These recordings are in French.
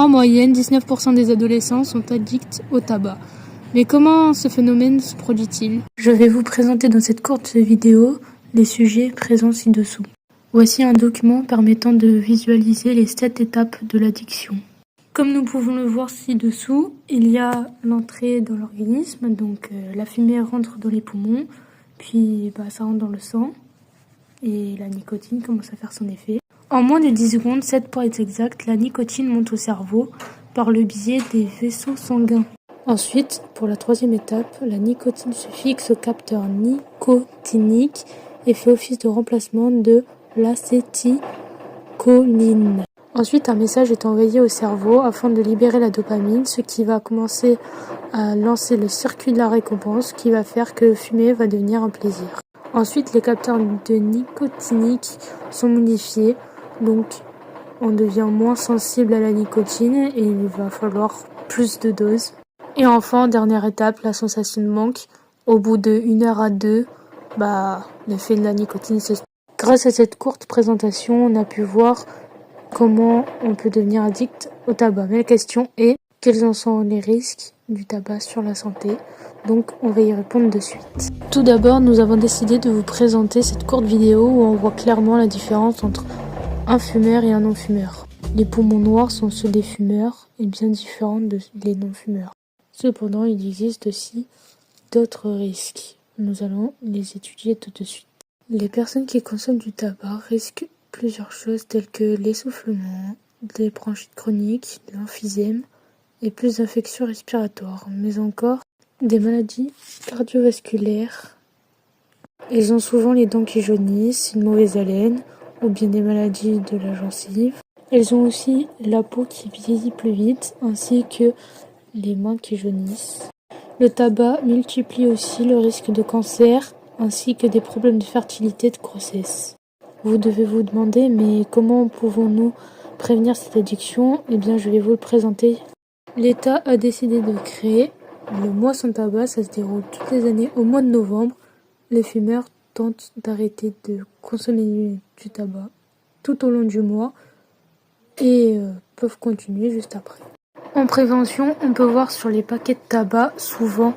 En moyenne, 19% des adolescents sont addicts au tabac. Mais comment ce phénomène se produit-il? Je vais vous présenter dans cette courte vidéo les sujets présents ci-dessous. Voici un document permettant de visualiser les 7 étapes de l'addiction. Comme nous pouvons le voir ci-dessous, il y a l'entrée dans l'organisme, donc la fumée rentre dans les poumons, puis ça rentre dans le sang, et la nicotine commence à faire son effet. En moins de 10 secondes, 7 pour être exact, la nicotine monte au cerveau par le biais des vaisseaux sanguins. Ensuite, pour la troisième étape, la nicotine se fixe au capteur nicotinique et fait office de remplacement de l'acétylcholine. Ensuite, un message est envoyé au cerveau afin de libérer la dopamine, ce qui va commencer à lancer le circuit de la récompense qui va faire que fumer va devenir un plaisir. Ensuite, les capteurs de nicotinique sont modifiés, donc on devient moins sensible à la nicotine et il va falloir plus de doses. Et enfin, dernière étape, la sensation de manque. Au bout de 1 heure à 2, l'effet de la nicotine s'estompe. Grâce à cette courte présentation, on a pu voir comment on peut devenir addict au tabac. Mais la question est, quels en sont les risques du tabac sur la santé? Donc on va y répondre de suite. Tout d'abord, nous avons décidé de vous présenter cette courte vidéo où on voit clairement la différence entre un fumeur et un non-fumeur. Les poumons noirs sont ceux des fumeurs et bien différents des non-fumeurs. Cependant, il existe aussi d'autres risques. Nous allons les étudier tout de suite. Les personnes qui consomment du tabac risquent plusieurs choses telles que l'essoufflement, des bronchites chroniques, l'emphysème et plus d'infections respiratoires, mais encore des maladies cardiovasculaires. Ils ont souvent les dents qui jaunissent, une mauvaise haleine ou bien des maladies de la gencive. Elles ont aussi la peau qui vieillit plus vite ainsi que les mains qui jaunissent. Le tabac multiplie aussi le risque de cancer ainsi que des problèmes de fertilité et de grossesse. Vous devez vous demander, mais comment pouvons-nous prévenir cette addiction? Eh bien, je vais vous le présenter. L'État a décidé de créer le mois sans tabac. Ça se déroule toutes les années au mois de novembre. Les fumeurs tentent d'arrêter de consommer du tabac tout au long du mois et peuvent continuer juste après. En prévention, on peut voir sur les paquets de tabac souvent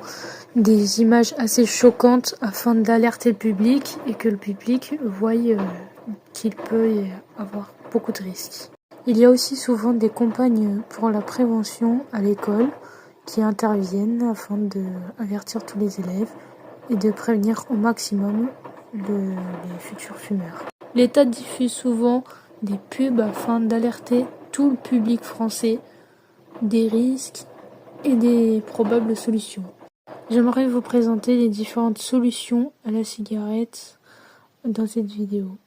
des images assez choquantes afin d'alerter le public et que le public voie qu'il peut y avoir beaucoup de risques. Il y a aussi souvent des campagnes pour la prévention à l'école qui interviennent afin d'avertir tous les élèves et de prévenir au maximum les futurs fumeurs. L'État diffuse souvent des pubs afin d'alerter tout le public français des risques et des probables solutions. J'aimerais vous présenter les différentes solutions à la cigarette dans cette vidéo.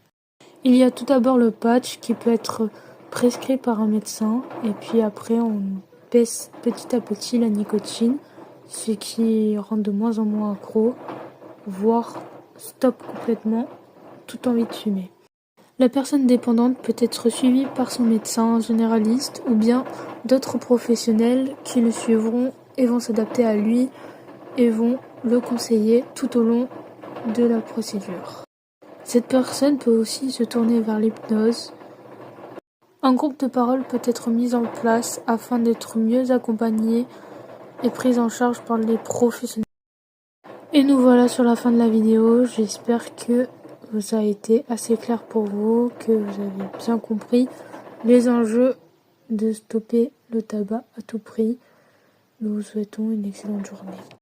Il y a tout d'abord le patch qui peut être prescrit par un médecin et puis après on baisse petit à petit la nicotine, ce qui rend de moins en moins accro, voire stoppe complètement toute envie de fumer. La personne dépendante peut être suivie par son médecin généraliste ou bien d'autres professionnels qui le suivront et vont s'adapter à lui et vont le conseiller tout au long de la procédure. Cette personne peut aussi se tourner vers l'hypnose. Un groupe de parole peut être mis en place afin d'être mieux accompagné et pris en charge par les professionnels. Et nous voilà sur la fin de la vidéo. J'espère que ça a été assez clair pour vous, que vous avez bien compris les enjeux de stopper le tabac à tout prix. Nous vous souhaitons une excellente journée.